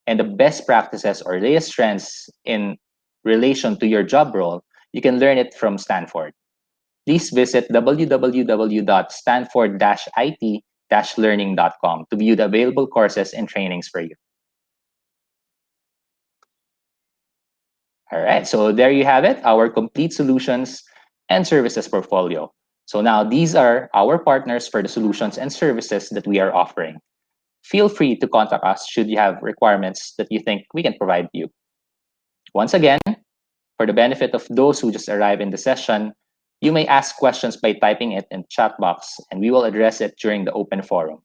and the best practices or latest trends in relation to your job role, you can learn it from Stanford. Please visit www.stanford-it-learning.com to view the available courses and trainings for you. All right, so there you have it, our complete solutions and services portfolio. So now these are our partners for the solutions and services that we are offering. Feel free to contact us should you have requirements that you think we can provide you. Once again, for the benefit of those who just arrived in the session, you may ask questions by typing it in the chat box, and we will address it during the open forum.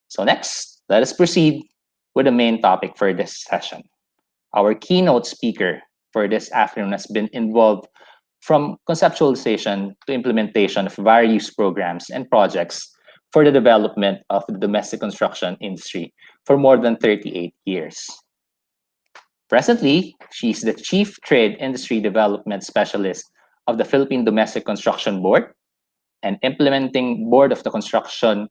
So next, let us proceed with the main topic for this session. Our keynote speaker for this afternoon has been involved from conceptualization to implementation of various programs and projects for the development of the domestic construction industry for more than 38 years. Presently, she's the Chief Trade Industry Development Specialist of the Philippine Domestic Construction Board and Implementing Board of the Construction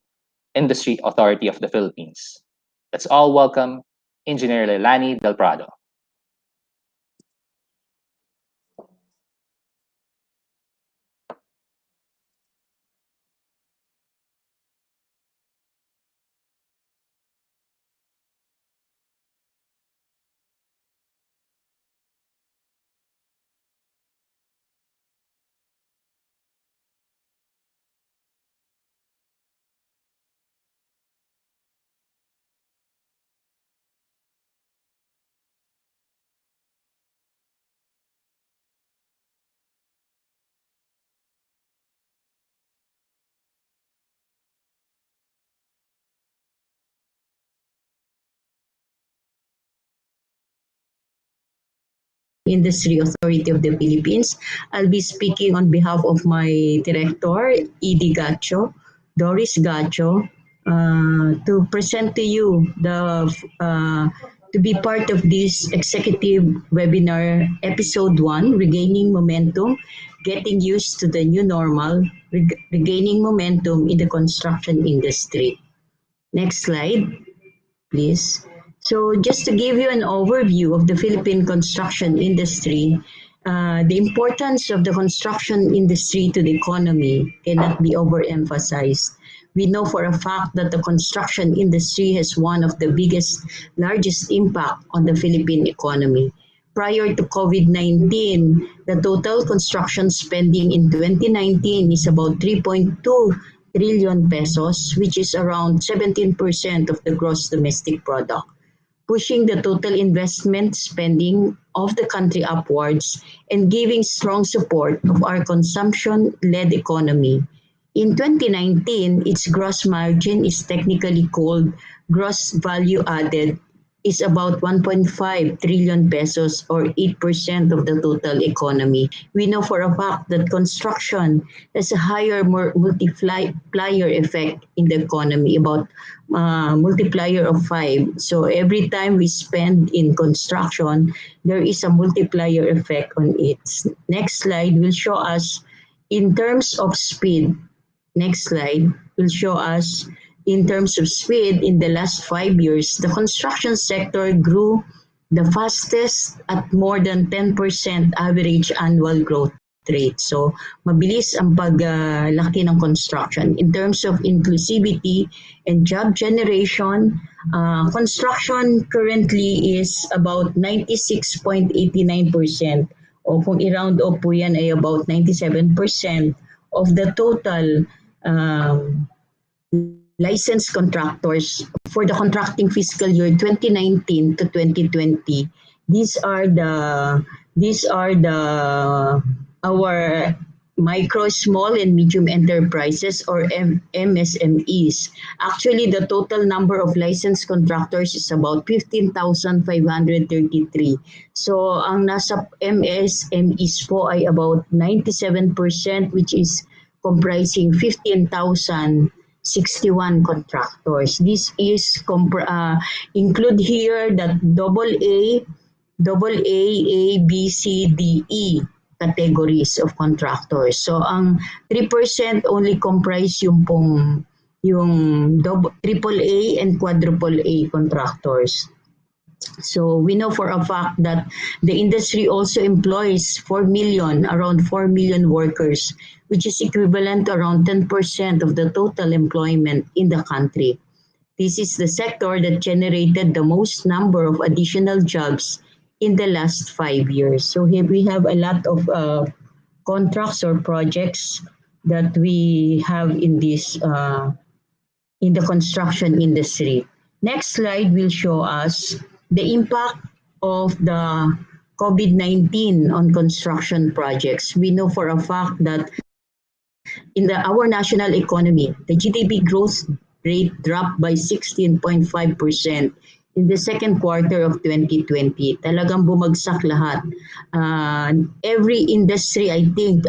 Industry Authority of the Philippines. Let's all welcome Engineer Leilani Del Prado. Industry Authority of the Philippines. I'll be speaking on behalf of my director, Edie Gacho, Doris Gacho, to present to you to be part of this executive webinar, episode 1, Regaining Momentum, Getting Used to the New Normal, Regaining Momentum in the Construction Industry. Next slide, please. So just to give you an overview of the Philippine construction industry, the importance of the construction industry to the economy cannot be overemphasized. We know for a fact that the construction industry has one of the largest impact on the Philippine economy. Prior to COVID-19, the total construction spending in 2019 is about 3.2 trillion pesos, which is around 17% of the gross domestic product, pushing the total investment spending of the country upwards and giving strong support of our consumption-led economy. In 2019, its gross margin is technically called gross value added, is about 1.5 trillion pesos or 8% of the total economy. We know for a fact that construction has a higher multiplier effect in the economy, about multiplier of 5. So every time we spend in construction, there is a multiplier effect on it. Next slide will show us in terms of speed. Next slide will show us in terms of speed, in the last 5 years, the construction sector grew the fastest at more than 10% average annual growth rate. So, mabilis ang paglaki ng construction. In terms of inclusivity and job generation, construction currently is about 96.89%. O kung i-round off po yan ay about 97% of the total licensed contractors for the contracting fiscal year 2019 to 2020. These are our micro, small, and medium enterprises or MSMEs. Actually, the total number of licensed contractors is about 15,533. So, ang nasa MSMEs po ay about 97%, which is comprising 15,061 contractors. This is include here that AA, A, B, C, D, E categories of contractors. So ang 3% only comprise yung AAA and quadruple A contractors. So we know for a fact that the industry also employs 4 million, around 4 million workers, which is equivalent to around 10% of the total employment in the country. This is the sector that generated the most number of additional jobs in the last 5 years. So here we have a lot of contracts or projects that we have in the construction industry. Next slide will show us the impact of the COVID-19 on construction projects. We know for a fact that our national economy, the GDP growth rate dropped by 16.5% in the second quarter of 2020. Talagang bumagsak lahat. Every industry, I think,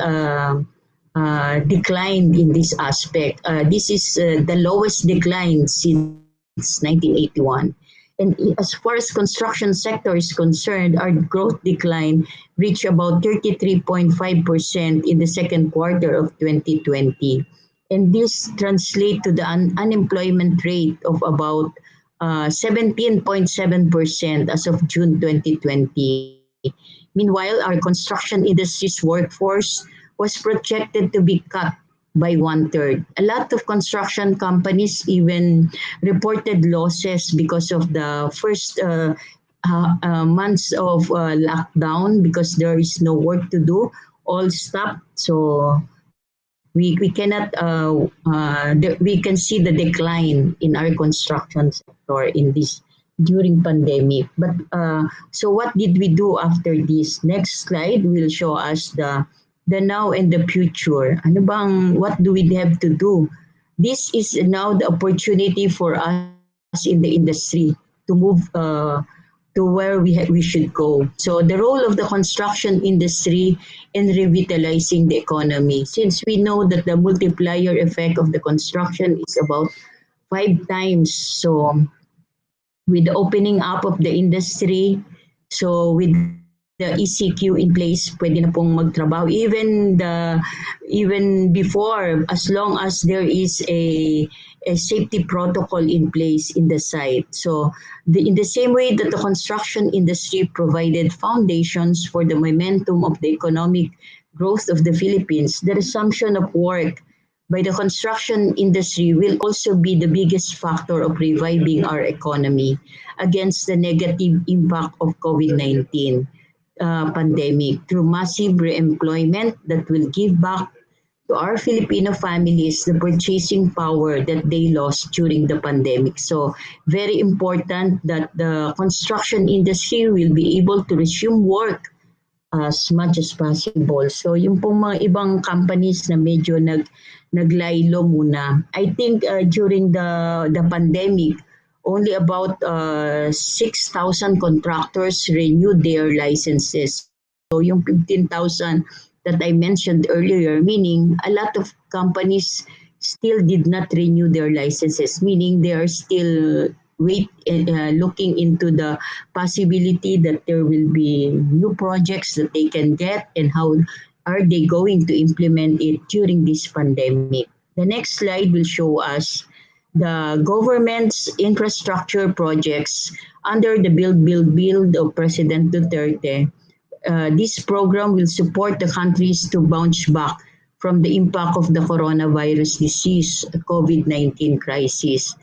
declined in this aspect. This is the lowest decline since 1981. And as far as construction sector is concerned, our growth decline reached about 33.5% in the second quarter of 2020. And this translates to the unemployment rate of about 17.7% as of June 2020. Meanwhile, our construction industry's workforce was projected to be cut by one third. A lot of construction companies even reported losses because of the first months of lockdown because there is no work to do. All stopped. So we cannot we can see the decline in our construction sector in this during pandemic. But so what did we do after this? Next slide will show us the now and the future. Ano bang, what do we have to do? This is now the opportunity for us in the industry to move to where we should go. So the role of the construction industry in revitalizing the economy. Since we know that the multiplier effect of the construction is about 5 times. So with the opening up of the industry, so with the ECQ in place, pwede na pong magtrabaho. Even before, as long as there is a safety protocol in place in the site. So in the same way that the construction industry provided foundations for the momentum of the economic growth of the Philippines, the resumption of work by the construction industry will also be the biggest factor of reviving our economy against the negative impact of COVID-19 pandemic through massive re-employment that will give back to our Filipino families the purchasing power that they lost during the pandemic. So very important that the construction industry will be able to resume work as much as possible. So yung pong mga ibang companies na medyo naglaylo muna. I think during the pandemic, only about 6,000 contractors renewed their licenses. So yung 15,000 that I mentioned earlier, meaning a lot of companies still did not renew their licenses, meaning they are still looking into the possibility that there will be new projects that they can get and how are they going to implement it during this pandemic. The next slide will show us the government's infrastructure projects under the Build of President Duterte. This program will support the countries to bounce back from the impact of the coronavirus disease, COVID-19 crisis.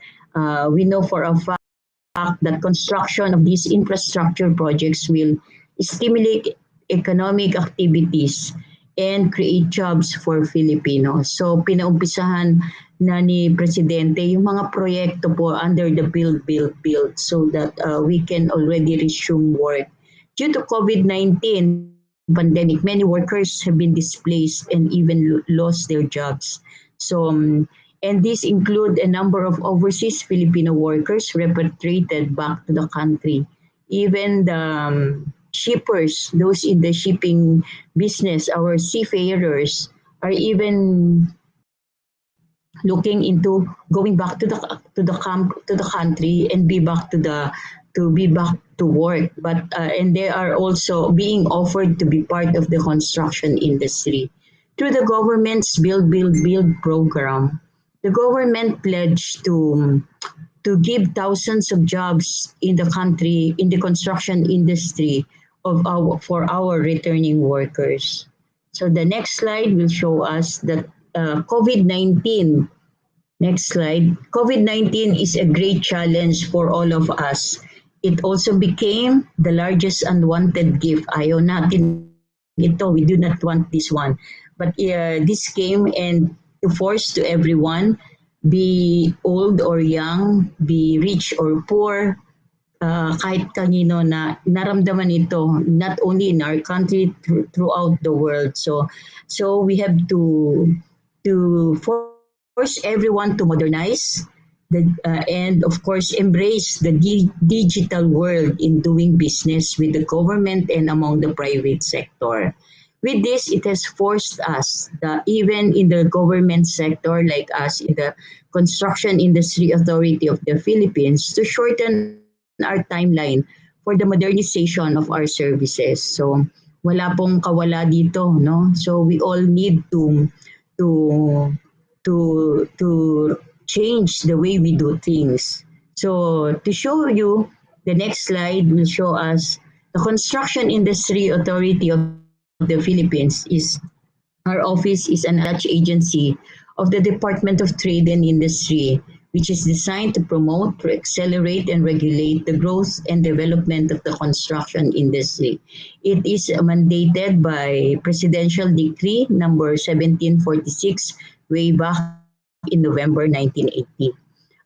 We know for a fact that construction of these infrastructure projects will stimulate economic activities and create jobs for Filipinos. So pinaumpisahan na ni Presidente yung mga proyekto po under the Build so that we can already resume work. Due to COVID-19 pandemic, many workers have been displaced and even lost their jobs. So, and these include a number of overseas Filipino workers repatriated back to the country. Even the shippers, those in the shipping business, our seafarers, are even looking into going back to the country and be back to work. But and they are also being offered to be part of the construction industry through the government's Build program. The government pledged to to give thousands of jobs in the country in the construction industry of our for our returning workers. So the next slide will show us that COVID-19. Next slide. COVID-19 is a great challenge for all of us. It also became the largest unwanted gift. Ayaw natin ito. We do not want this one. But this came and to force to everyone, be old or young, be rich or poor, kahit kanino na naramdaman ito, not only in our country, throughout the world. So we have to force everyone to modernize and of course embrace the digital world in doing business with the government and among the private sector. With this, it has forced us, even in the government sector like us in the Construction Industry Authority of the Philippines, to shorten our timeline for the modernization of our services. So wala pong kawala dito, no? So we all need to to change the way we do things. So to show you, the next slide will show us the Construction Industry Authority of the Philippines is our office is an attached agency of the Department of Trade and Industry, which is designed to promote, to accelerate, and regulate the growth and development of the construction industry. It is mandated by Presidential Decree number 1746 way back in November 1980.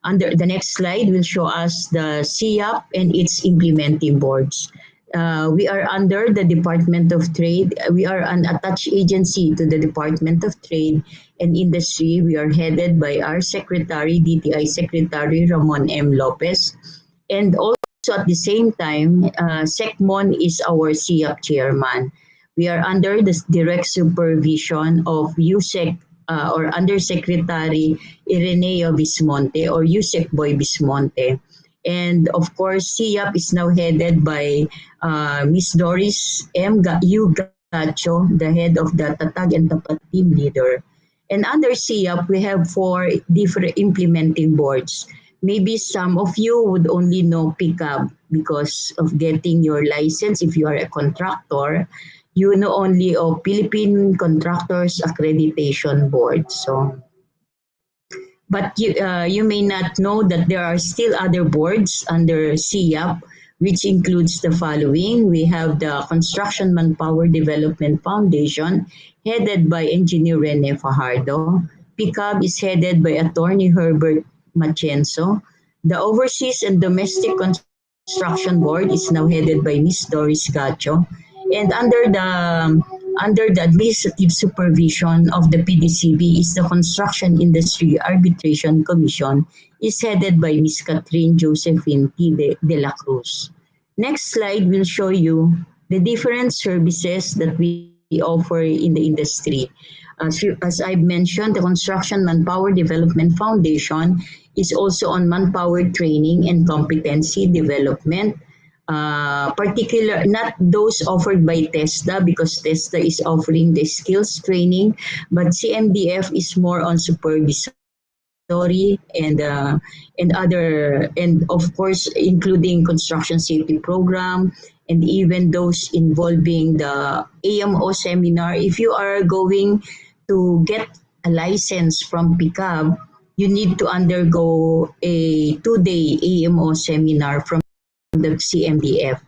Under the next slide will show us the CIAP and its implementing boards. We are under the Department of Trade. We are an attached agency to the Department of Trade and Industry. We are headed by our Secretary, DTI Secretary Ramon M. Lopez. And also at the same time, SECMON is our CIAP chairman. We are under the direct supervision of USEC or Undersecretary Ireneo Bismonte or USEC Boy Bismonte. And of course, CIAP is now headed by Miss Doris U. Gacho, the head of the Tatag and Tapat team leader. And under CIAP, we have 4 different implementing boards. Maybe some of you would only know PICAB because of getting your license. If you are a contractor, you know only of Philippine Contractors Accreditation Board. But you may not know that there are still other boards under CIAP, which includes the following. We have the Construction Manpower Development Foundation, headed by Engineer Rene Fajardo. PICAB is headed by Attorney Herbert Machenzo. The Overseas and Domestic Construction Board is now headed by Ms. Doris Gacho. And under the administrative supervision of the PDCB is the Construction Industry Arbitration Commission, is headed by Ms. Catherine Josephine T. de la Cruz. Next slide will show you the different services that we offer in the industry. As I've mentioned, the Construction Manpower Development Foundation is also on manpower training and competency development. Not those offered by TESDA because TESDA is offering the skills training, but CMDF is more on supervisory and of course including construction safety program and even those involving the AMO seminar. If you are going to get a license from PICAB, you need to undergo a 2-day AMO seminar from the CMDF.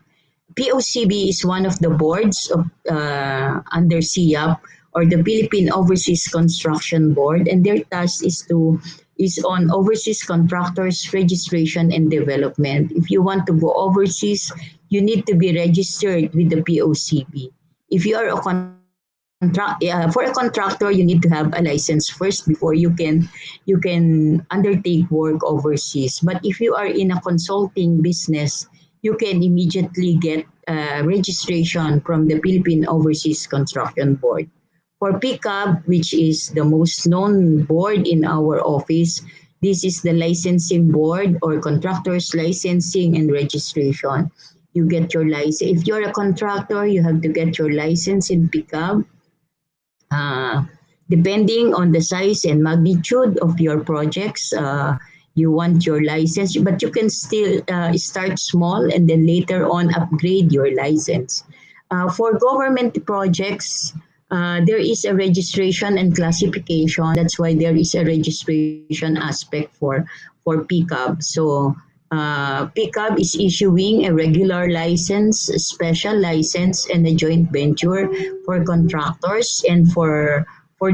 POCB is one of the boards of, under CIAP or the Philippine Overseas Construction Board, and their task is on overseas contractors registration and development. If you want to go overseas, you need to be registered with the POCB. If you are for a contractor, you need to have a license first before you can undertake work overseas. But if you are in a consulting business, you can immediately get registration from the Philippine Overseas Construction Board. For PICAB, which is the most known board in our office, this is the licensing board or contractors licensing and registration. You get your license. If you're a contractor, you have to get your license in PICAB. Depending on the size and magnitude of your projects, you want your license, but you can still start small and then later on upgrade your license. For government projects, there is a registration and classification. That's why there is a registration aspect for PCAB. So PCAB is issuing a regular license, a special license, and a joint venture for contractors and for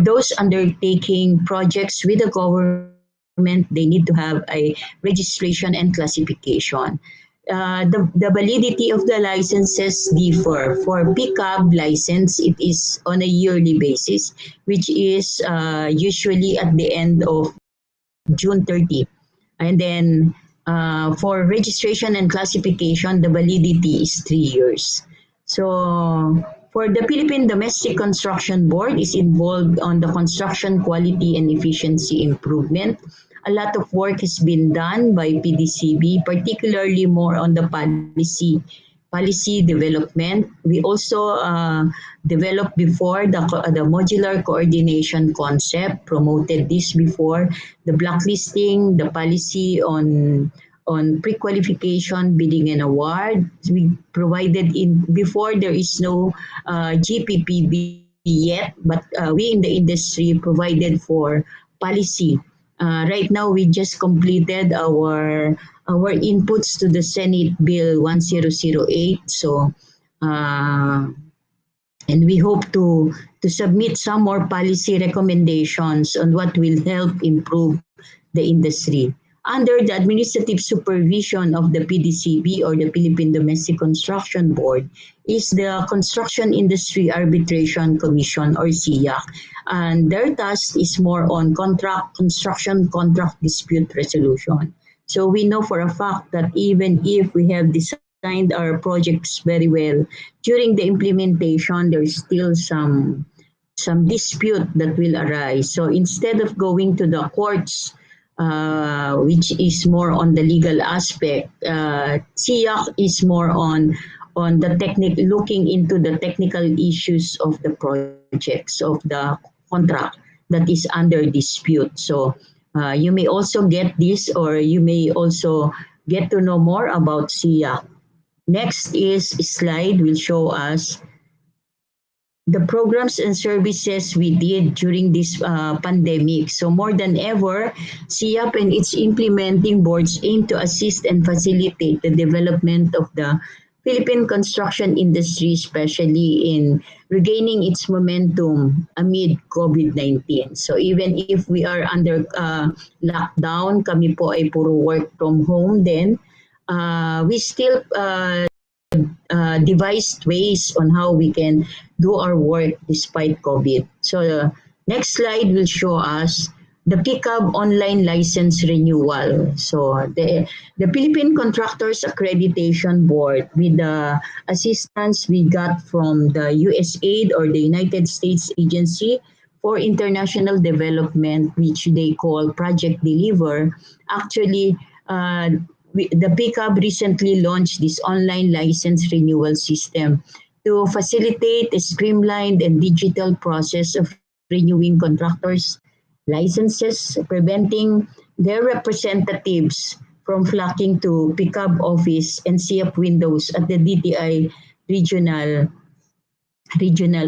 those undertaking projects with the government. They need to have a registration and classification. The validity of the licenses differ. For pickup license, it is on a yearly basis, which is usually at the end of June 30. And then for registration and classification, the validity is 3 years. So for the Philippine Domestic Construction Board is involved on the construction quality and efficiency improvement. A lot of work has been done by PDCB, particularly more on the policy development. We also developed before the modular coordination concept, promoted this before, the blacklisting, the policy on pre-qualification, bidding and award. We provided in before there is no GPPB yet, but we in the industry provided for policy. Right now, we just completed our inputs to the Senate Bill 1008. So, uh, and we hope to submit some more policy recommendations on what will help improve the industry. Under the administrative supervision of the PDCB or the Philippine Domestic Construction Board is the Construction Industry Arbitration Commission or SIAC. And their task is more on construction contract dispute resolution. So we know for a fact that even if we have designed our projects very well, during the implementation, there's still some dispute that will arise. So instead of going to the courts, which is more on the legal aspect, SIAC is more on the looking into the technical issues of the projects of the contract that is under dispute. So you may also get this, or you may also get to know more about SIAC. Next is slide will show us the programs and services we did during this pandemic. So more than ever, SIAP and its implementing boards aim to assist and facilitate the development of the Philippine construction industry, especially in regaining its momentum amid COVID-19. So even if we are under lockdown, kami po ay puro work from home then, we still devised ways on how we can do our work despite COVID. So the next slide will show us the PCAB online license renewal. So the Philippine Contractors Accreditation Board, with the assistance we got from the USAID or the United States Agency for International Development, which they call Project Deliver, actually the PCAB recently launched this online license renewal system to facilitate a streamlined and digital process of renewing contractors' licenses, preventing their representatives from flocking to PCAB office and CF windows at the DTI regional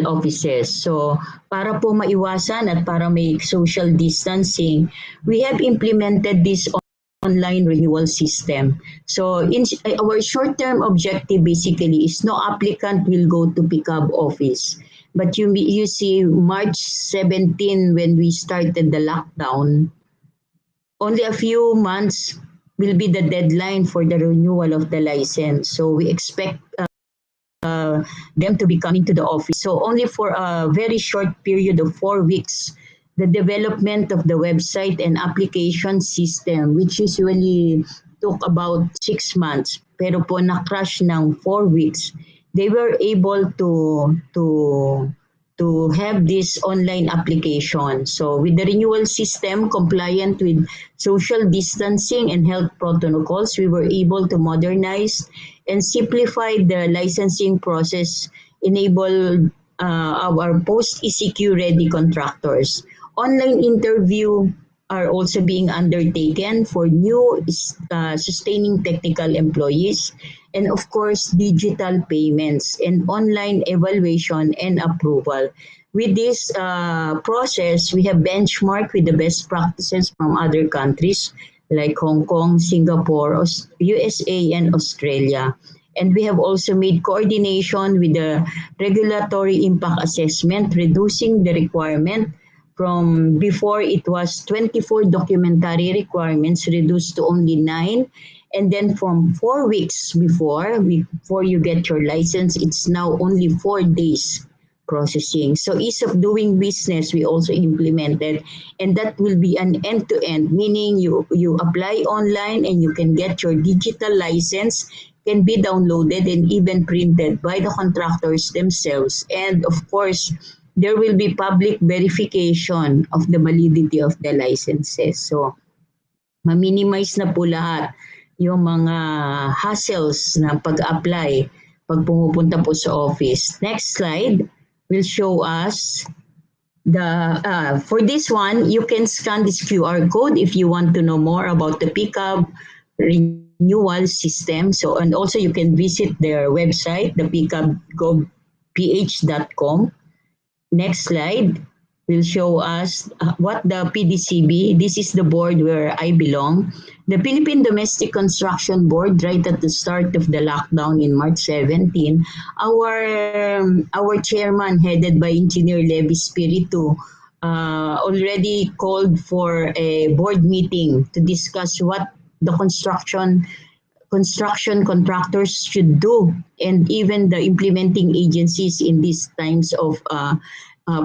offices. So para po maiwasan at para may social distancing, we have implemented this online renewal system. So our short-term objective basically is no applicant will go to PCAB office. But you see March 17 when we started the lockdown, only a few months will be the deadline for the renewal of the license. So we expect them to be coming to the office. So only for a very short period of 4 weeks, the development of the website and application system, which usually took about 6 months, pero po na-crash ng 4 weeks, they were able to have this online application. So with the renewal system compliant with social distancing and health protocols, we were able to modernize and simplify the licensing process, enable our post-ECQ ready contractors. Online interview are also being undertaken for new sustaining technical employees, and of course, digital payments and online evaluation and approval. With this process, we have benchmarked with the best practices from other countries like Hong Kong, Singapore, USA, and Australia. And we have also made coordination with the regulatory impact assessment, reducing the requirement from before it was 24 documentary requirements reduced to only 9, and then from 4 weeks before you get your license, it's now only 4 days processing. So ease of doing business we also implemented, and that will be an end-to-end, meaning you apply online and you can get your digital license, can be downloaded and even printed by the contractors themselves. And of course, there will be public verification of the validity of the licenses. So ma-minimize na po lahat yung mga hassles na pag-apply pag pumupunta po sa office. Next slide will show us the for this one, you can scan this QR code if you want to know more about the pickup renewal system. So, and also you can visit their website, the pickupgovph.com. Next slide will show us what the PDCB, this is the board where I belong, the Philippine Domestic Construction Board, right at the start of the lockdown in March 17, our chairman, headed by Engineer Levi Spiritu, already called for a board meeting to discuss what the construction contractors should do, and even the implementing agencies in these times of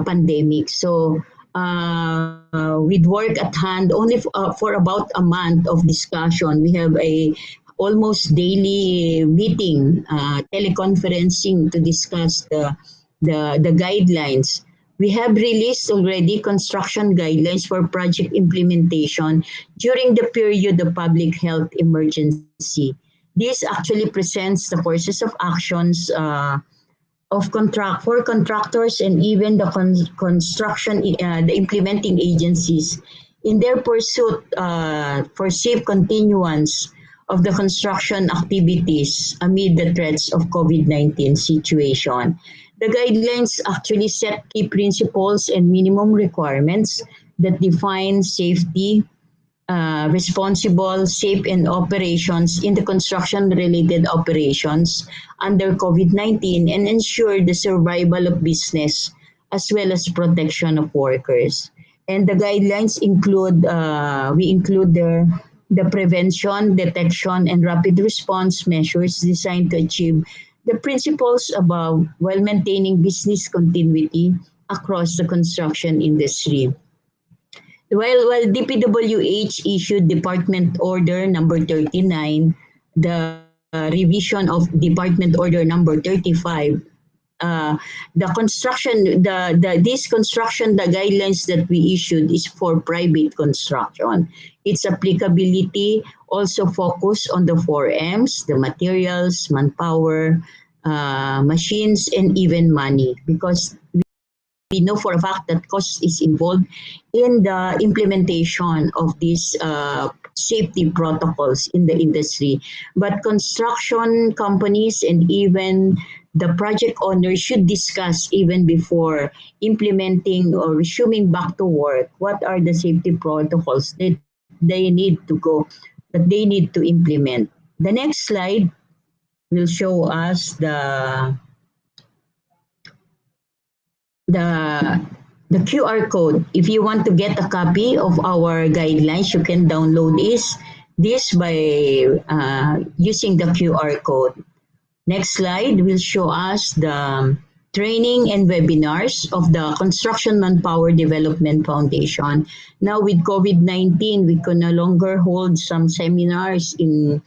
pandemic. So with work at hand, only for about a month of discussion, we have a almost daily meeting, teleconferencing to discuss the guidelines. We have released already construction guidelines for project implementation during the period of public health emergency. This actually presents the courses of actions of contract for contractors and even the construction, the implementing agencies in their pursuit for safe continuance of the construction activities amid the threats of COVID-19 situation. The guidelines actually set key principles and minimum requirements that define safety, responsible, safe, and operations in the construction-related operations under COVID-19 and ensure the survival of business as well as protection of workers. And the guidelines include, we include the prevention, detection, and rapid response measures designed to achieve the principles above while maintaining business continuity across the construction industry. While DPWH issued Department Order number 39, the revision of Department Order number 35, the construction, this construction, the guidelines that we issued is for private construction. Its applicability also focus on the 4 M's, the materials, manpower, machines, and even money, because we know for a fact that cost is involved in the implementation of these safety protocols in the industry. But construction companies and even the project owners should discuss even before implementing or resuming back to work what are the safety protocols that they need to implement. The next slide will show us the the QR code. If you want to get a copy of our guidelines, you can download this by using the QR code. Next slide will show us the training and webinars of the Construction Manpower Development Foundation. Now with COVID-19, we can no longer hold some seminars in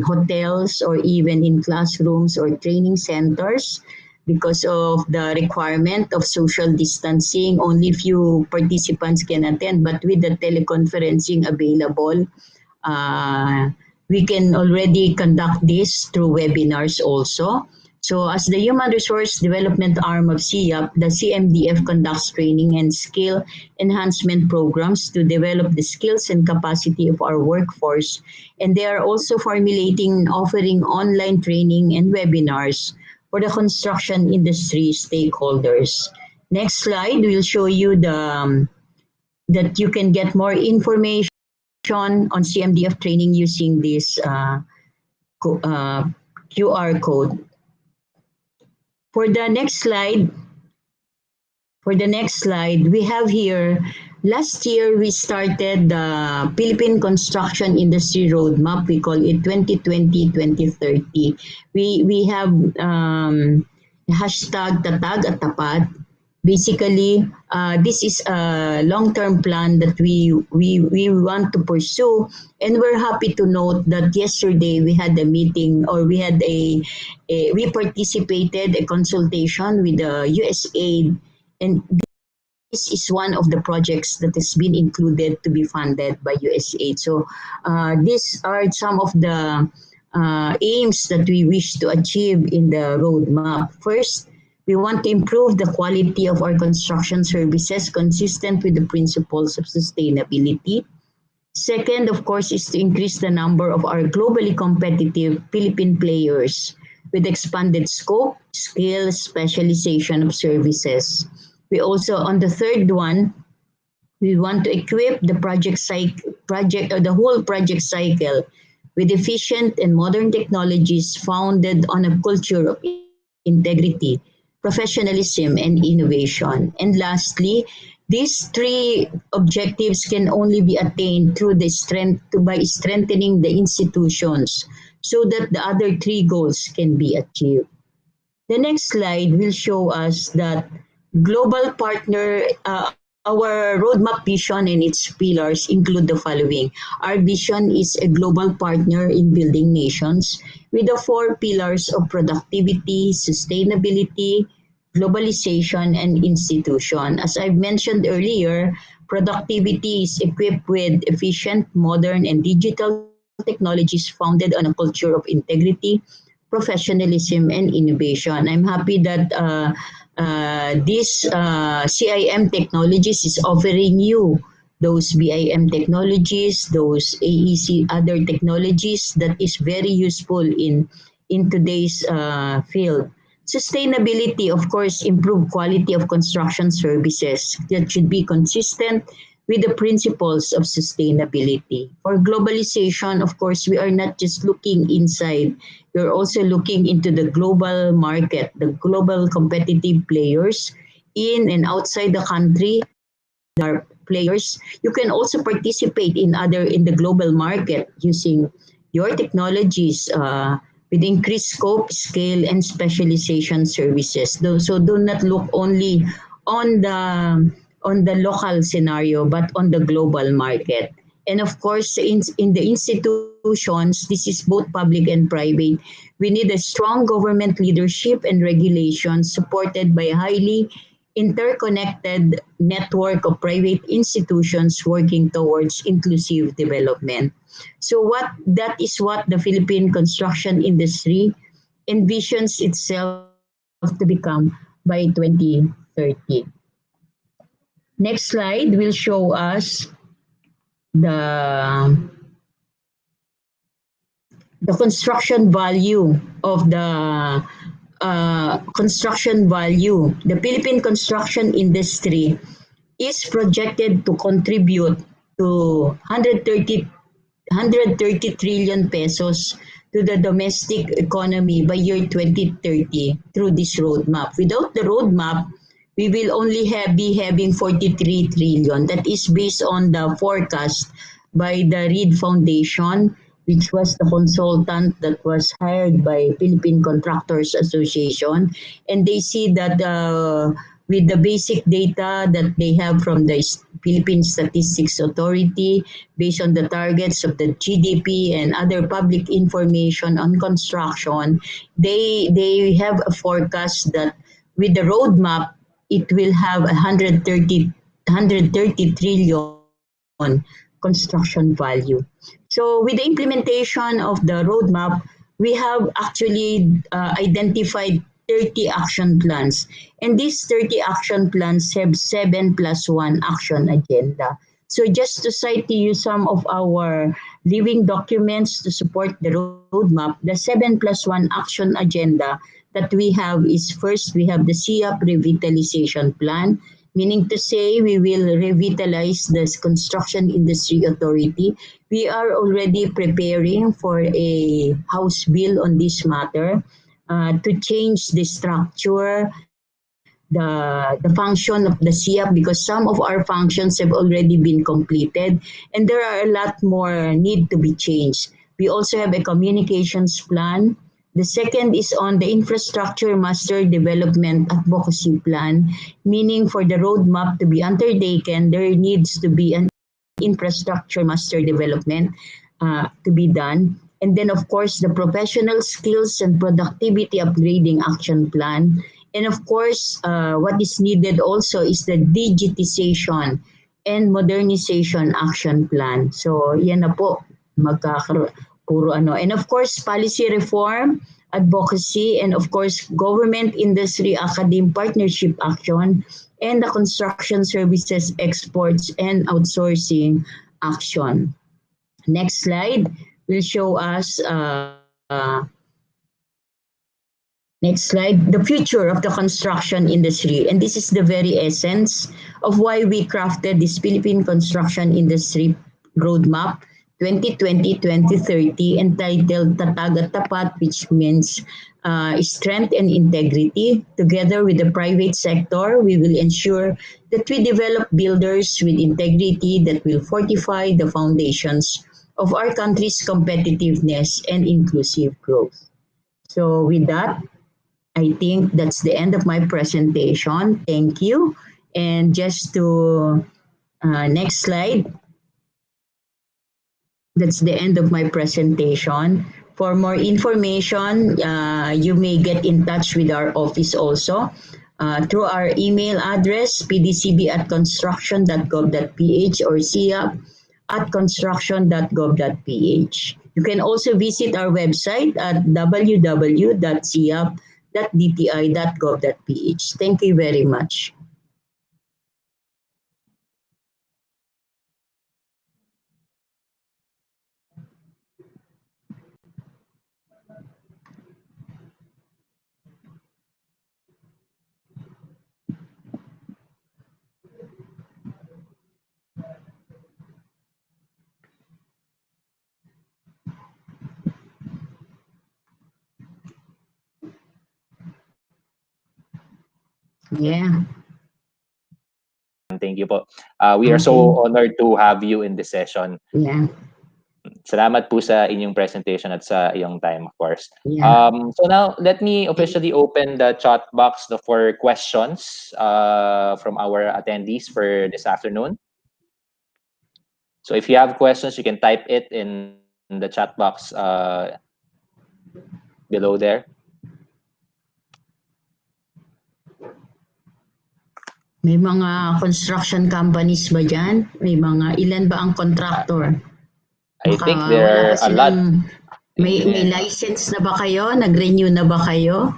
hotels or even in classrooms or training centers because of the requirement of social distancing. Only few participants can attend, but with the teleconferencing available, we can already conduct this through webinars also. So, as the Human Resource Development arm of CIAP, the CMDF conducts training and skill enhancement programs to develop the skills and capacity of our workforce. And they are also formulating and offering online training and webinars for the construction industry stakeholders. Next slide will show you that you can get more information on CMDF training using this QR code. For the next slide, we have here, last year we started the Philippine Construction Industry Roadmap. We call it 2020-2030. We have hashtag tatag at tapat. Basically, this is a long-term plan that we want to pursue, and we're happy to note that yesterday we had a meeting, or we had we participated a consultation with the USAID, and this is one of the projects that has been included to be funded by USAID. So these are some of the aims that we wish to achieve in the roadmap. First, we want to improve the quality of our construction services consistent with the principles of sustainability. Second, of course, is to increase the number of our globally competitive Philippine players with expanded scope, scale, specialization of services. We also, on the third one, we want to equip the the whole project cycle with efficient and modern technologies founded on a culture of integrity, professionalism, and innovation. And lastly, these three objectives can only be attained through by strengthening the institutions so that the other three goals can be achieved. The next slide will show us that global partner, our roadmap vision and its pillars include the following. Our vision is a global partner in building nations with the four pillars of productivity, sustainability, globalization, and institution. As I've mentioned earlier, productivity is equipped with efficient, modern, and digital technologies founded on a culture of integrity, professionalism, and innovation. I'm happy that this CIM Technologies is offering you those BIM technologies, those AEC other technologies that is very useful in today's field. Sustainability, of course, improve quality of construction services that should be consistent with the principles of sustainability. For globalization, of course, we are not just looking inside, we're also looking into the global market, the global competitive players in and outside the country. Our players, you can also participate in the global market using your technologies with increased scope, scale, and specialization services. So do not look only on the local scenario, but on the global market. And of course, in the institutions, this is both public and private, we need a strong government leadership and regulations supported by a highly interconnected network of private institutions working towards inclusive development. So that is what the Philippine construction industry envisions itself to become by 2030. Next slide will show us the construction value of the construction value. The Philippine construction industry is projected to contribute to 130 trillion pesos to the domestic economy by year 2030 through this roadmap. Without the roadmap, we will only be having 43 trillion. That is based on the forecast by the Reed Foundation, which was the consultant that was hired by Philippine Contractors Association. And they see that with the basic data that they have from the Philippine Statistics Authority, based on the targets of the GDP and other public information on construction, they have a forecast that with the roadmap, it will have 130 trillion construction value. So with the implementation of the roadmap, we have actually identified 30 action plans. And these 30 action plans have 7+1 action agenda. So just to cite to you some of our living documents to support the roadmap, the 7+1 action agenda that we have is first, we have the SIAP revitalization plan, meaning to say we will revitalize the construction industry authority. We are already preparing for a House bill on this matter to change the structure, the function of the SIAP, because some of our functions have already been completed and there are a lot more need to be changed. We also have a communications plan. The second is on the infrastructure master development advocacy plan, meaning for the roadmap to be undertaken, there needs to be an infrastructure master development to be done. And then, of course, the professional skills and productivity upgrading action plan. And of course, what is needed also is the digitization and modernization action plan. So, yan na po, puro ano. And of course, policy reform, advocacy, and of course, government industry academe partnership action, and the construction services exports and outsourcing action. Next slide will show us next slide, the future of the construction industry. And this is the very essence of why we crafted this Philippine construction industry roadmap 2020-2030 entitled Tatag at Tapat, which means strength and integrity. Together with the private sector, we will ensure that we develop builders with integrity that will fortify the foundations of our country's competitiveness and inclusive growth. So with that, I think that's the end of my presentation. Thank you. And just to next slide, that's the end of my presentation. For more information, you may get in touch with our office also through our email address, pdcb at construction.gov.ph or siap at construction.gov.ph. You can also visit our website at www.siap.dti.gov.ph. Thank you very much. Yeah. Thank you po. We are Okay. so honored to have you in this session. Yeah. Salamat po sa inyong presentation at sa iyong time, of course. Yeah. So now, let me officially open the chat box for questions from our attendees for this afternoon. So if you have questions, you can type it in the chat box below there. May mga construction companies ba dyan? May mga, ilan ba ang contractor? I Baka think wala there pa are a lot. silang, may Engineer. license na ba kayo? Nag-renew na ba kayo?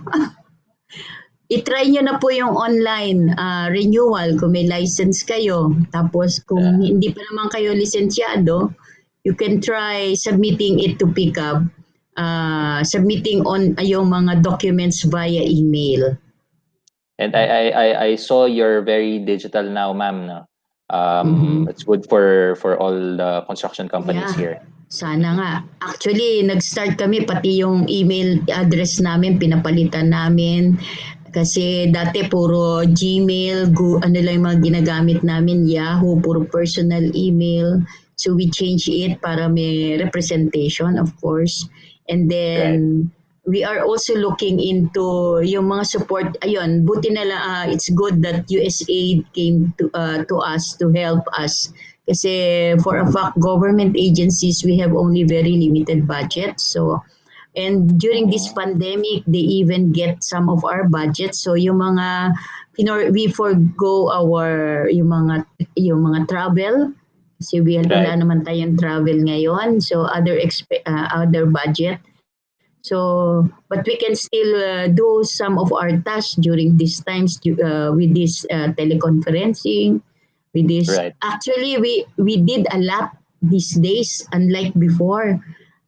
I-try nyo na po yung online renewal kung may license kayo. Tapos kung hindi pa naman kayo lisensyado, you can try submitting it to pick up. Submitting on yung mga documents via email. And I saw you're very digital now, ma'am. No? It's good for all the construction companies here. Sana nga. Actually, nag-start kami, pati yung email address namin, pinapalitan namin. Kasi dati puro Gmail, ano lang yung mga ginagamit namin, Yahoo, puro personal email. So we change it para may representation, of course. And then, we are also looking into yung mga support. Ayun, buti na lang, it's good that USAID came to us to help us. Kasi for a fact, government agencies, we have only very limited budget. So, and during this pandemic, they even get some of our budget. So yung mga, we forgo our, yung mga travel. Kasi wala naman tayong travel ngayon. So other budget, But we can still do some of our tasks during these times with this teleconferencing. With this, Right. actually, we did a lot these days, unlike before.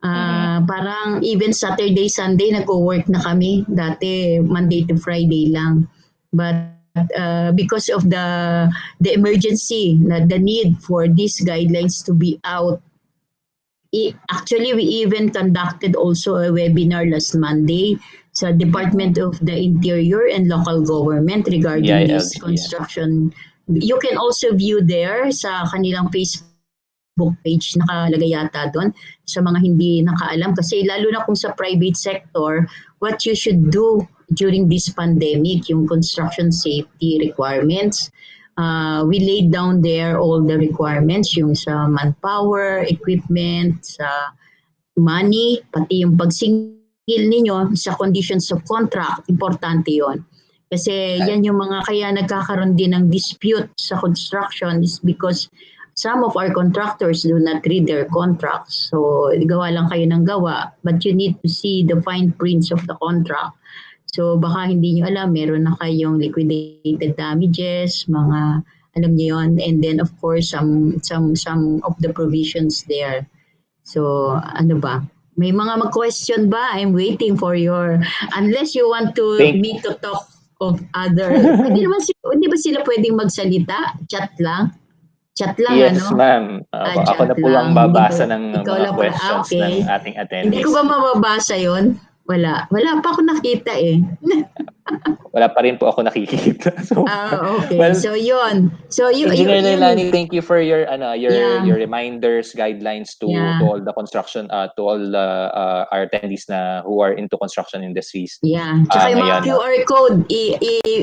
Mm-hmm. Parang even Saturday, Sunday, nag-work na kami. Dati, Monday to Friday lang. But because of the emergency, the need for these guidelines to be out, actually, we even conducted also a webinar last Monday sa Mm-hmm. Department of the Interior and Local Government regarding this DILG, yeah. construction. You can also view there sa kanilang Facebook page, nakalagay yata doon sa mga hindi nakaalam. Kasi lalo na kung sa private sector, what you should do during this pandemic, yung construction safety requirements. We laid down there all the requirements, yung sa manpower, equipment, sa money, pati yung pagsingil ninyo sa conditions of contract, importante yon. Kasi yan Right. yung mga kaya nagkakaroon din ng dispute sa construction is because some of our contractors do not read their contracts. So, gawa lang kayo ng gawa, but you need to see the fine prints of the contract. So baka hindi nyo alam, meron na kayong liquidated damages, mga alam niyo yon, and then of course some of the provisions there. So ano ba? May mga mag-question ba? I'm waiting for your unless you want to Thank me to talk of other. Pwede naman hindi ba sila pwedeng magsalita? Chat lang. Chat lang Yes, ano? ma'am. Ako Chat na po ang lang. Hindi babasa ba ng ikaw mga lang pala. questions ng Okay. ating Hindi ko ba attendees. mababasa 'yon? Wala. Wala pa ako nakita eh. Wala pa rin po ako nakikita. So, Okay. well, So yun. So Engineer yun. Leilani, thank you for your Yeah. your reminders, guidelines to Yeah. all the construction to all our attendees na who are into construction industries Yeah. Tsaka yung mga ngayon, no? QR code,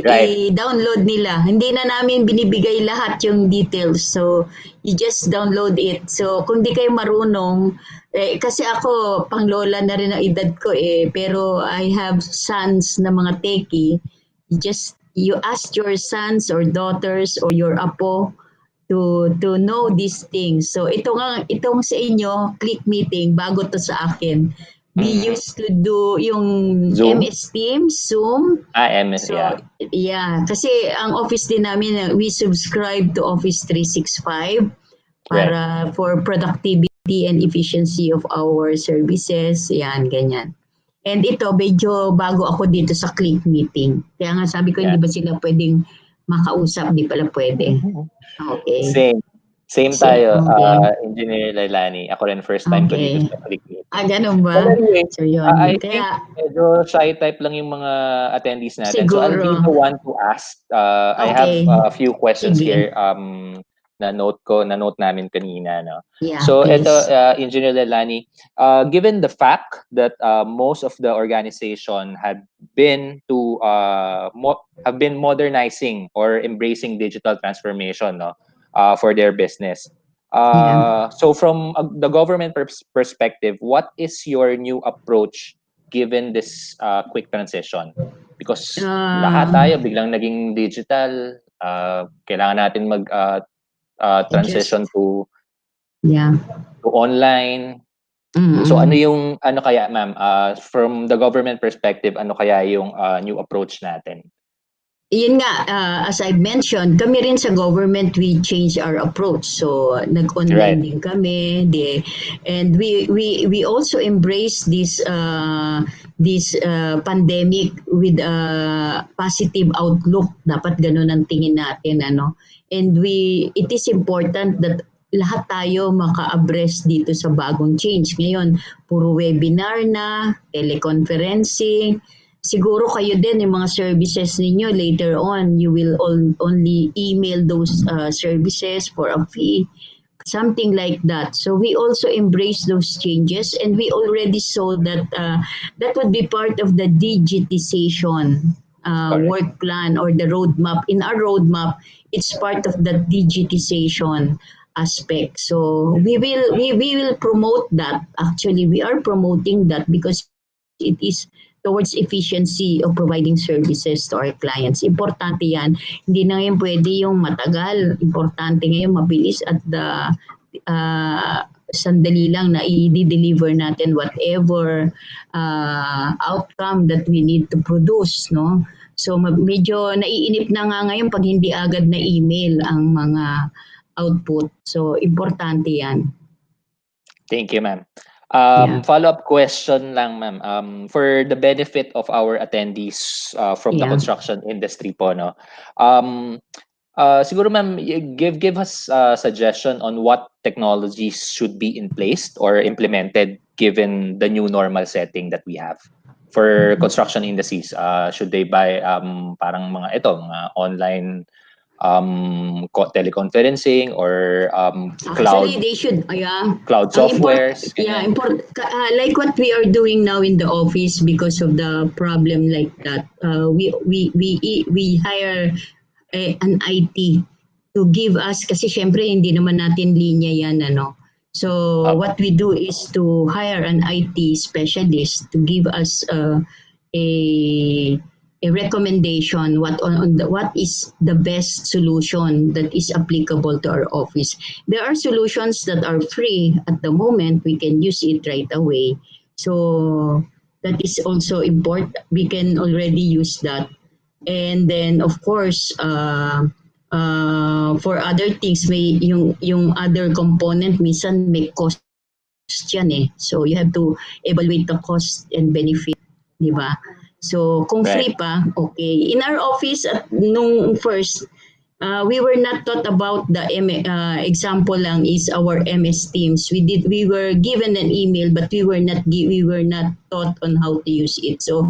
Right. i-download nila. Hindi na namin binibigay lahat yung details. So, you just download it. So, kung di kayo marunong, kasi ako, panglola na rin ang edad ko pero I have sons na mga techie. You ask your sons or daughters or your apo to know these things. So itong sa inyo click meeting bago to sa akin. We Mm-hmm. used to do yung Zoom? MS Teams, Zoom. MS, So yeah. yeah, kasi ang office din namin we subscribe to Office 365 Right. para for productivity and efficiency of our services. Yan, ganyan. And ito, medyo bago ako dito sa click meeting. Kaya nga sabi ko, hindi Yeah. ba sila pwedeng makausap? Di pala pwede. Okay. Same. Same tayo, Okay. Engineer Leilani. Ako rin first time ko dito Okay. sa Click Meeting. Ganun Well, ba? anyway, So, yun. I think Kaya, medyo shy type lang yung mga attendees natin. So I'll be siguro. the one to ask. I have Okay. a few questions Sige. here na note namin kanina, no. Yeah, So ito, please. Engineer Leilani, given the fact that most of the organization have been modernizing or embracing digital transformation, no, for their business. Yeah. So from the government perspective, what is your new approach given this quick transition? Because lahat Uh, tayo biglang naging digital, kailangan natin mag just, transition yeah. to online. So ano Mm-mm. yung ano kaya ma'am, from the government perspective, ano kaya yung new approach natin? Yun nga, as I mentioned, kami rin sa government, we change our approach. So, nag-online Right. din kami. And we also embrace this pandemic with a positive outlook. Dapat ganun ang tingin natin. Ano? And it is important that lahat tayo maka-abreast dito sa bagong change. Ngayon, puro webinar na, teleconferencing, siguro kayo din yung mga services ninyo later on you will only email those services for a fee, something like that. So we also embrace those changes and we already saw that that would be part of the digitization Correct. work plan or the roadmap. In our roadmap, it's part of the digitization aspect. So we will promote that. Actually, we are promoting that because it is towards efficiency of providing services to our clients. Importante yan. Hindi na ngayon pwede yung matagal. Importante ngayon mabilis at the sandali lang na i-deliver natin whatever outcome that we need to produce, no? So medyo naiinip na nga ngayon pag hindi agad na email ang mga output. So importante 'yan. Thank you, ma'am. Yeah. Follow-up question lang, ma'am. For the benefit of our attendees from the Yeah. construction industry po, no? Siguro, ma'am, give us a suggestion on what technologies should be in place or implemented given the new normal setting that we have for construction industries. Should they buy parang mga online teleconferencing or Actually, they should, cloud ang import, softwares, ganyan. like what we are doing now in the office because of the problem like that. We hire an IT to give us, kasi syempre hindi naman natin linya yan, ano. So Opo. what we do is to hire an IT specialist to give us a a recommendation what is the best solution that is applicable to our office. There are solutions that are free at the moment. We can use it right away. So that is also important. We can already use that. And then of course, for other things, may yung other component minsan may cost yan eh. So you have to evaluate the cost and benefit, di ba? So kung free Right. pa, okay. In our office at nung first, we were not taught about the example lang is our MS Teams. We were given an email but we were not taught on how to use it. So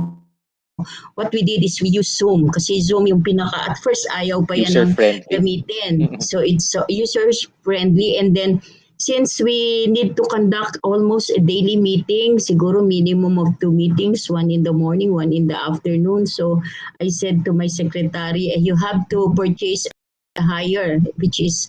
what we did is we use Zoom kasi Zoom yung at first ayaw pa yan User ng friendly. gamitin. So it's user friendly, and then since we need to conduct almost a daily meeting, siguro minimum of 2 meetings, one in the morning, one in the afternoon. So I said to my secretary, you have to purchase a higher, which is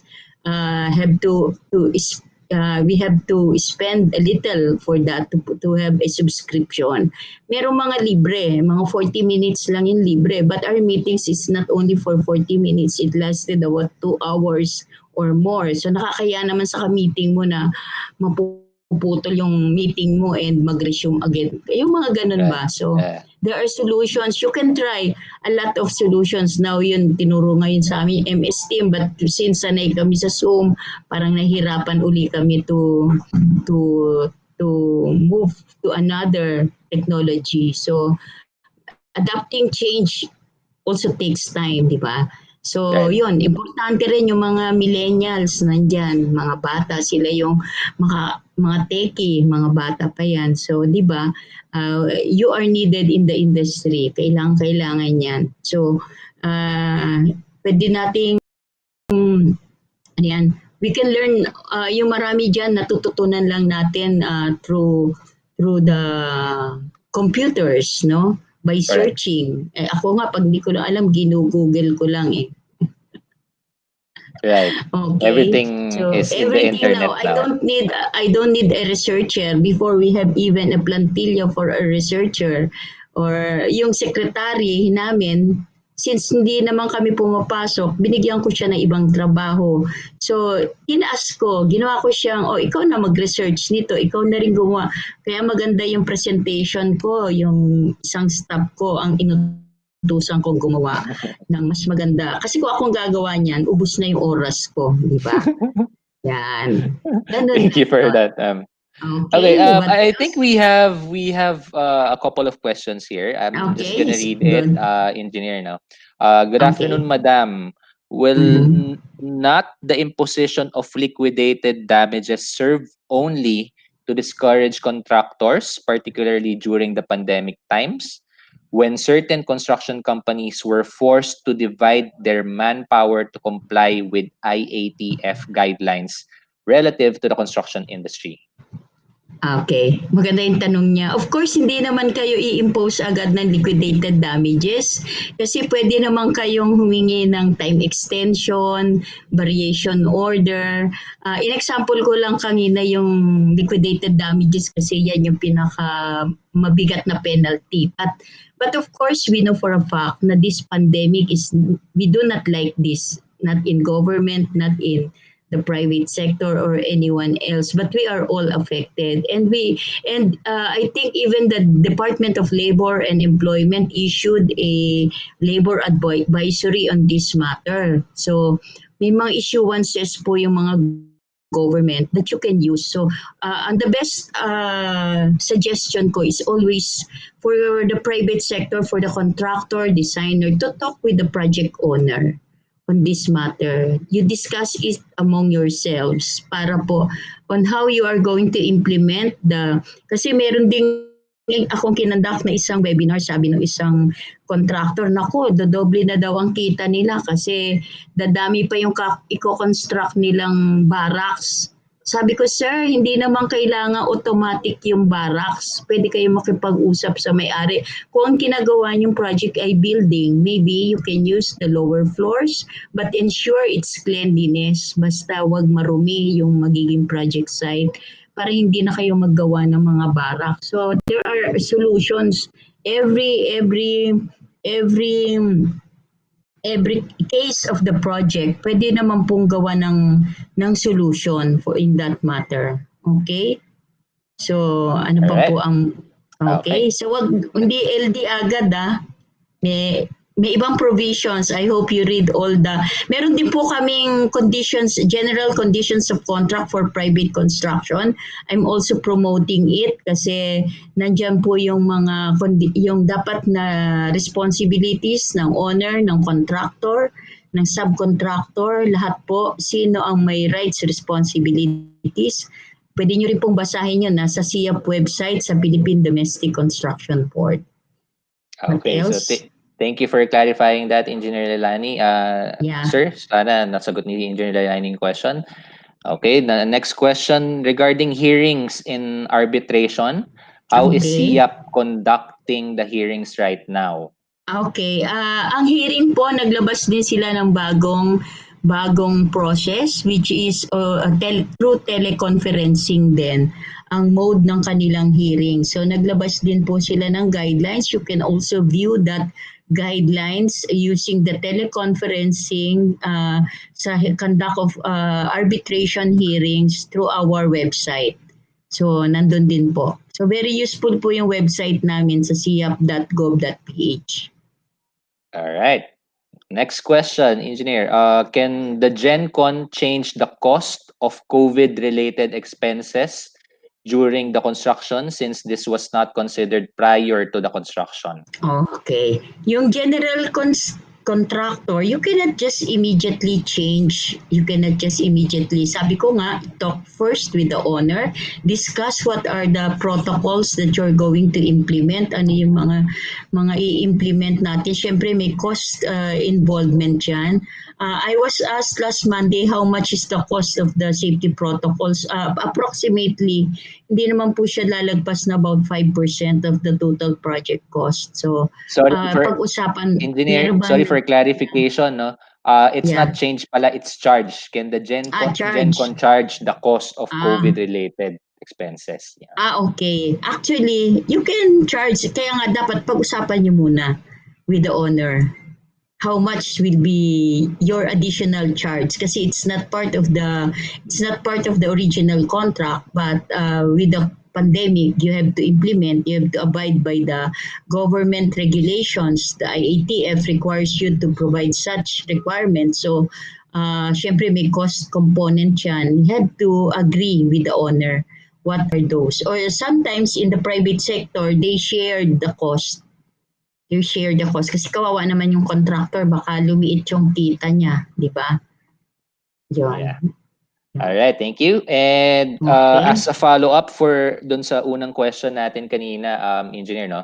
we have to spend a little for that to have a subscription. Merong mga libre, mga 40 minutes lang yung libre. But our meetings is not only for 40 minutes. It lasted about 2 hours or more. So nakakaya naman sa meeting mo na mapuputol yung meeting mo and mag-resume again. Yung mga ganun ba? So there are solutions. You can try a lot of solutions. Now yun, tinuro ngayon sa amin MS Team. But since sanay kami sa Zoom, parang nahirapan uli kami to move to another technology. So adapting change also takes time, di ba? So, yun, importante rin yung mga millennials nandyan, mga bata, sila yung mga techie, mga bata pa yan. So, di ba, you are needed in the industry. Kailangan yan. So, pwede nating, we can learn, yung marami dyan, natututunan lang natin through the computers, no? By searching. Ako nga, pag di ko lang alam, ginugoogle ko lang eh. Right. Okay. Everything so is in the everything internet now. now. I don't need a researcher before we have even a plantilla for a researcher or yung secretary namin. Since hindi naman kami pumapasok, binigyan ko siya ng ibang trabaho. So, ginawa ko siyang, ikaw na mag-research nito, ikaw na rin gumawa. Kaya maganda yung presentation ko, yung isang staff ko, ang inutusan kong gumawa ng mas maganda. Kasi kung akong gagawa niyan, ubus na yung oras ko, di ba? Yan. Ganun Thank you for yun. that. Okay, I think we have a couple of questions here. I'm just gonna read it, engineer now. Good afternoon, madam. Will not the imposition of liquidated damages serve only to discourage contractors, particularly during the pandemic times, when certain construction companies were forced to divide their manpower to comply with IATF guidelines relative to the construction industry? Okay, maganda yung tanong niya. Of course, hindi naman kayo i-impose agad ng liquidated damages kasi pwede naman kayong humingi ng time extension, variation order. In example ko lang kanina yung liquidated damages kasi yan yung pinaka mabigat na penalty. But of course, we know for a fact na this pandemic we do not like this. Not in government, not in the private sector or anyone else, but we are all affected. I think even the Department of Labor and Employment issued a labor advisory on this matter. So may mga issuances po yung mga government that you can use. So ang the best suggestion ko is always for the private sector, for the contractor, designer, to talk with the project owner on this matter. You discuss it among yourselves para po on how you are going to implement kasi meron ding akong kinandak na isang webinar, sabi ng isang contractor, nako, dodoble na daw ang kita nila kasi dadami pa yung i-construct nilang barracks. Sabi ko, sir, hindi naman kailangan automatic yung barracks. Pwede kayo makipag-usap sa may-ari. Kung ang ginagawa niyong project ay building, maybe you can use the lower floors but ensure its cleanliness. Basta wag marumi yung magiging project site para hindi na kayo maggawa ng mga barracks. So there are solutions every every case of the project, pwede naman pong gawa ng solution for in that matter. Okay? So, ano pa po Alright. ang... Okay? Okay. So, hindi LD agad may ibang provisions. I hope you read all the... Meron din po kaming conditions, general conditions of contract for private construction. I'm also promoting it kasi nandyan po yung mga yung dapat na responsibilities ng owner, ng contractor, ng subcontractor, lahat po, sino ang may rights, responsibilities. Pwede nyo rin pong basahin yun nasa SIAP website sa Philippine Domestic Construction Board. What Okay, so else? thank you for clarifying that, Engineer Lelani. Yeah. Sir, sana nasagot ni Engineer Lelani yung question. Okay, the next question regarding hearings in arbitration. How is Okay. SIAP conducting the hearings right now? Okay, ang hearing po, naglabas din sila ng bagong process which is through teleconferencing din ang mode ng kanilang hearing. So naglabas din po sila ng guidelines. You can also view that guidelines using the teleconferencing sa conduct of arbitration hearings through our website. So nandun din po. So very useful po yung website namin sa siap.gov.ph. All right. Next question, Engineer. Can the GenCon change the cost of COVID-related expenses during the construction since this was not considered prior to the construction? Okay. Yung general contractor, you cannot just immediately change. You cannot just immediately. Sabi ko nga, talk first with the owner. Discuss what are the protocols that you're going to implement. Ano yung mga i-implement natin. Siyempre, may cost involvement dyan. I was asked last Monday how much is the cost of the safety protocols. Approximately, hindi naman po siya lalagpas na about 5% of the total project cost. So, Sorry for pag-usapan, Engineer, sorry for clarification, no? It's Yeah. not change pala, it's charge. Can the GenCon Charge. charge the cost of Ah. COVID-related expenses? Yeah. Okay. Actually, you can charge. Kaya nga dapat pag-usapan niyo muna with the owner. How much will be your additional charge? Kasi it's not part of the original contract, but with the pandemic, you have to implement, you have to abide by the government regulations. The IATF requires you to provide such requirements. So, syempre may cost component yan. You have to agree with the owner. What are those? Or sometimes in the private sector, they share the cost. You share the cost. Kasi kawawa naman yung contractor, baka lumiit yung kita niya, di ba? Yun. Yeah. All right, thank you. And Okay. as a follow-up for dun sa unang question natin kanina, Engineer, no?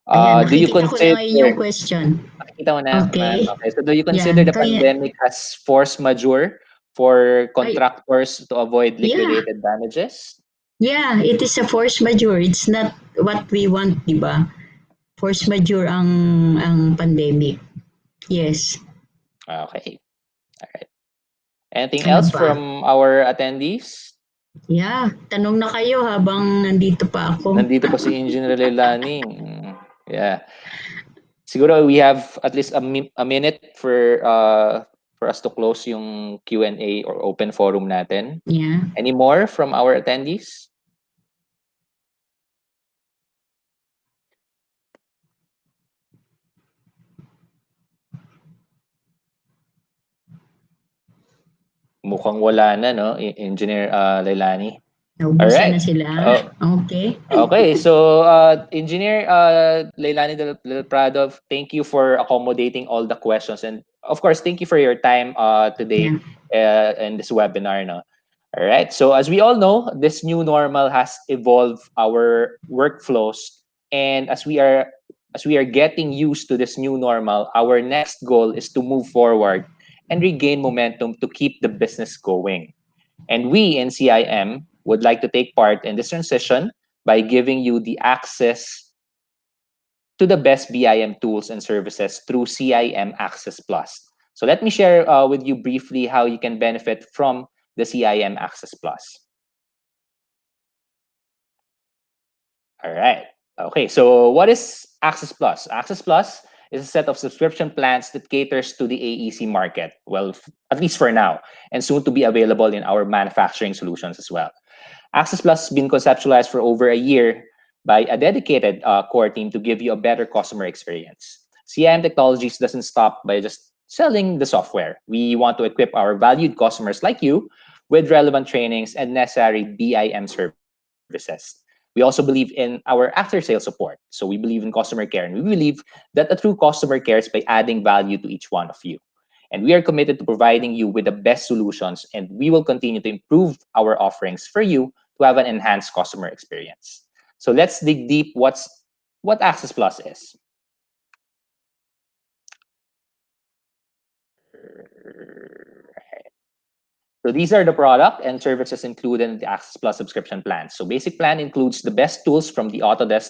Ayan, Do you nakikita ko na ngayon yung consider, question. nakikita mo na, Okay. ma'am? Okay, so do you consider the pandemic as force majeure for contractors to avoid liquidated damages? Yeah, it is a force majeure. It's not what we want, di ba? Force majeure ang pandemic. Yes. Okay. All right. Anything Ano else pa? from our attendees? Yeah, tanong na kayo habang nandito pa ako. Nandito pa si Engineer Lelani. Yeah. Siguro we have at least a minute for for us to close yung Q&A or open forum natin. Yeah. Any more from our attendees? Mukhang wala na, no, Engineer Leilani? All Naubusan na right. sila. Oh, Okay. okay, so Engineer Leilani del Prado, thank you for accommodating all the questions, and of course, thank you for your time today Yeah. in this webinar. No? All right. So as we all know, this new normal has evolved our workflows, and as we are getting used to this new normal, our next goal is to move forward and regain momentum to keep the business going. And we in CIM would like to take part in this transition by giving you the access to the best BIM tools and services through CIM Access Plus. So let me share with you briefly how you can benefit from the CIM Access Plus. All right. Okay, so what is Access Plus? Access Plus is a set of subscription plans that caters to the AEC market. Well, at least for now, and soon to be available in our manufacturing solutions as well. Access Plus has been conceptualized for over a year by a dedicated core team to give you a better customer experience. CIM Technologies doesn't stop by just selling the software. We want to equip our valued customers like you with relevant trainings and necessary BIM services. We also believe in our after sales support. So we believe in customer care, and we believe that a true customer cares by adding value to each one of you. And we are committed to providing you with the best solutions, and we will continue to improve our offerings for you to have an enhanced customer experience. So let's dig deep what Access Plus is. So these are the product and services included in the Access Plus subscription plan. So basic plan includes the best tools from Autodesk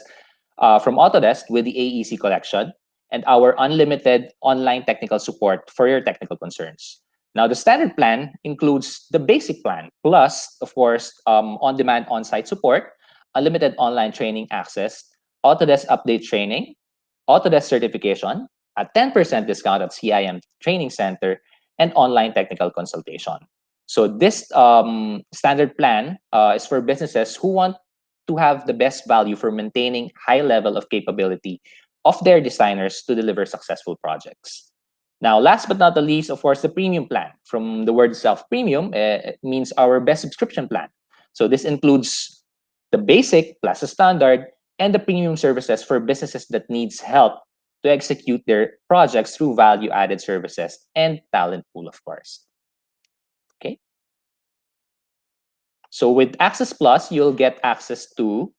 with the AEC collection and our unlimited online technical support for your technical concerns. Now the standard plan includes the basic plan plus, of course, on-demand on-site support, unlimited online training access, Autodesk update training, Autodesk certification, a 10% discount at CIM Training Center, and online technical consultation. So this standard plan is for businesses who want to have the best value for maintaining high level of capability of their designers to deliver successful projects. Now, last but not the least, of course, the premium plan. From the word itself, premium, it means our best subscription plan. So this includes the basic plus the standard and the premium services for businesses that needs help to execute their projects through value-added services and talent pool, of course. Okay. So with Access Plus, you'll get access to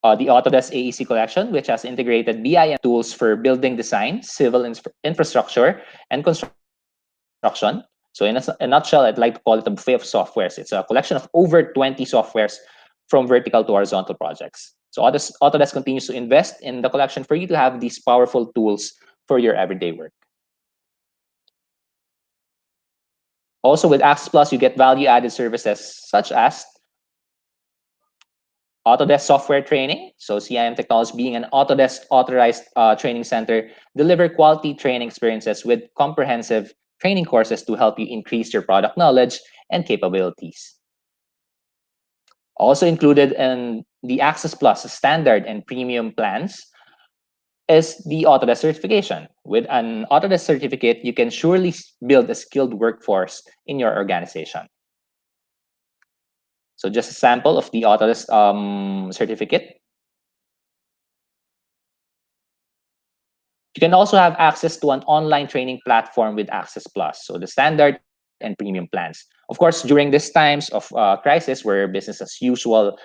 the Autodesk AEC collection, which has integrated BIM tools for building design, civil infrastructure, and construction. So in a nutshell, I'd like to call it a buffet of softwares. It's a collection of over 20 softwares from vertical to horizontal projects. So Autodesk continues to invest in the collection for you to have these powerful tools for your everyday work. Also with Access Plus, you get value-added services such as Autodesk software training. So CIM Technologies being an Autodesk authorized training center, deliver quality training experiences with comprehensive training courses to help you increase your product knowledge and capabilities. Also included in the Access Plus standard and premium plans is the Autodesk certification. With an Autodesk certificate, you can surely build a skilled workforce in your organization. So just a sample of the Autodesk certificate. You can also have access to an online training platform with Access Plus, so the standard and premium plans. Of course, during these times of crisis where business as usual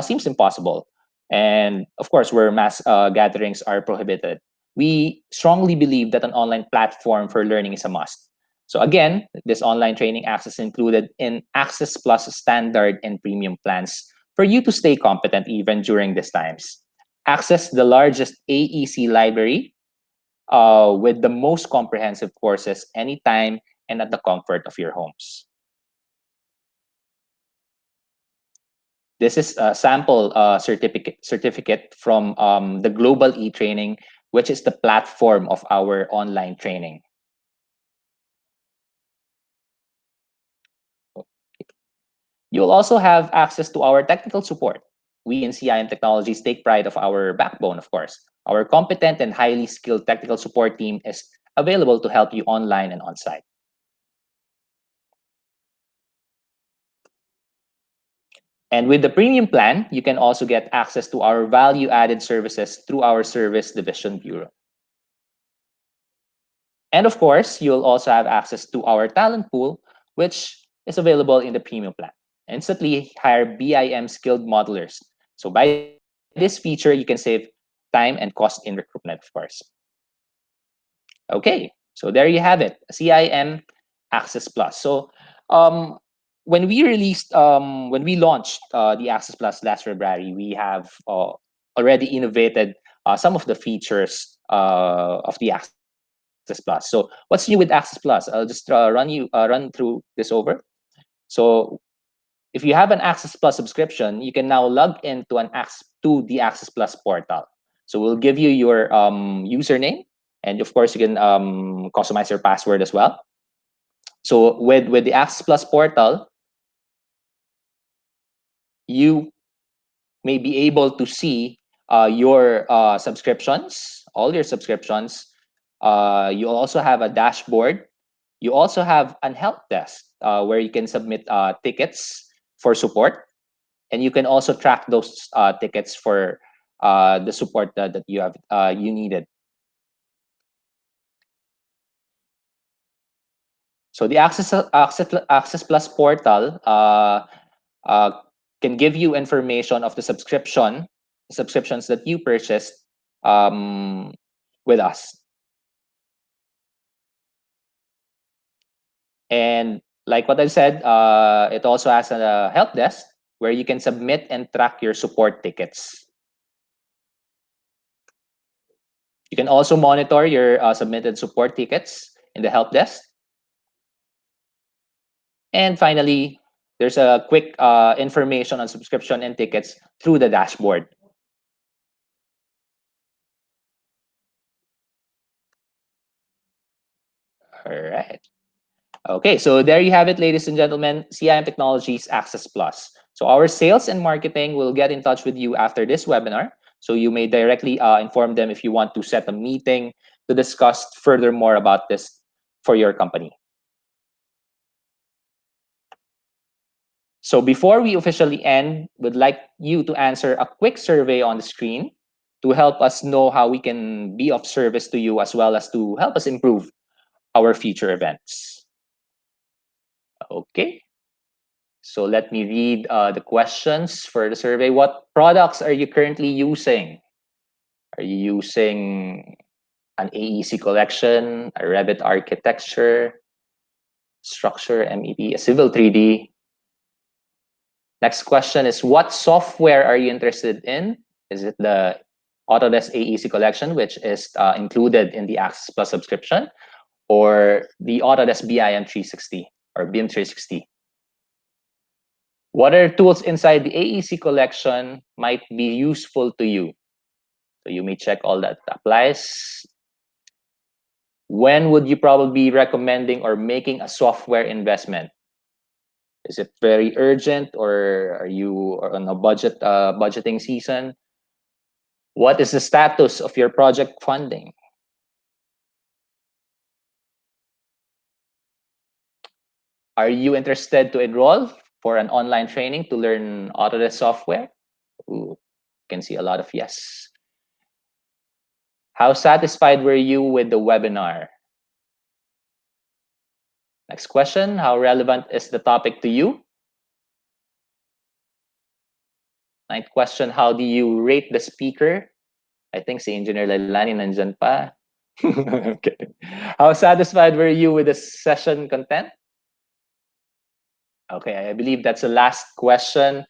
seems impossible, and of course, where mass gatherings are prohibited, we strongly believe that an online platform for learning is a must. So again, this online training access included in Access Plus standard and premium plans for you to stay competent even during these times. Access the largest AEC library with the most comprehensive courses anytime and at the comfort of your homes. This is a sample certificate from the Global e-Training which is the platform of our online training. You'll also have access to our technical support. We in CIM Technologies take pride of our backbone, of course. Our competent and highly skilled technical support team is available to help you online and on-site. And with the premium plan, you can also get access to our value-added services through our service division bureau. And of course, you'll also have access to our talent pool, which is available in the premium plan. Instantly hire BIM skilled modelers. So by this feature, you can save time and cost in recruitment, of course. Okay, so there you have it, CIM Access Plus. So um, when we launched the Access Plus last February, we have already innovated some of the features of the Access Plus. So what's new with Access Plus? I'll just run through this over. So if you have an Access Plus subscription, you can now log into the Access Plus portal. So we'll give you your username, and of course you can customize your password as well. So with the Access Plus portal, you may be able to see your subscriptions, all your subscriptions. You also have a dashboard. You also have an help desk where you can submit tickets for support, and you can also track those tickets for the support that you needed. So the Access Plus portal uh, can give you information of the subscriptions that you purchased um, with us. And like what I said, it also has a help desk where you can submit and track your support tickets. You can also monitor your submitted support tickets in the help desk. And finally, there's a quick information on subscription and tickets through the dashboard. All right. Okay, so there you have it, ladies and gentlemen, CIM Technologies Access Plus. So our sales and marketing will get in touch with you after this webinar. So you may directly inform them if you want to set a meeting to discuss further more about this for your company. So before we officially end, we'd like you to answer a quick survey on the screen to help us know how we can be of service to you as well as to help us improve our future events. Okay. So let me read the questions for the survey. What products are you currently using? Are you using an AEC collection, a Revit architecture, structure, MEP, a civil 3D? Next question is, what software are you interested in? Is it the Autodesk AEC collection, which is included in the Access Plus subscription, or the Autodesk BIM 360 or BIM 360? What other tools inside the AEC collection might be useful to you? So you may check all that applies. When would you probably be recommending or making a software investment? Is it very urgent, or are you on a budgeting season? What is the status of your project funding? Are you interested to enroll for an online training to learn Autodesk software? Ooh, can see a lot of yes. How satisfied were you with the webinar? Next question, how relevant is the topic to you? Ninth question, how do you rate the speaker? I think si Engineer Lailani nandyan pa. Okay. How satisfied were you with the session content? Okay, I believe that's the last question.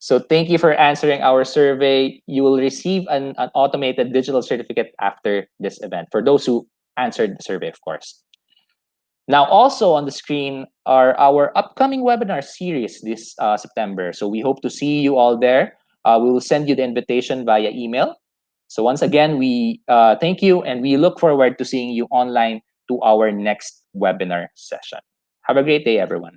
So thank you for answering our survey. You will receive an automated digital certificate after this event, for those who answered the survey, of course. Now, also on the screen are our upcoming webinar series this September. So we hope to see you all there. We will send you the invitation via email. So once again, we thank you and we look forward to seeing you online to our next webinar session. Have a great day, everyone.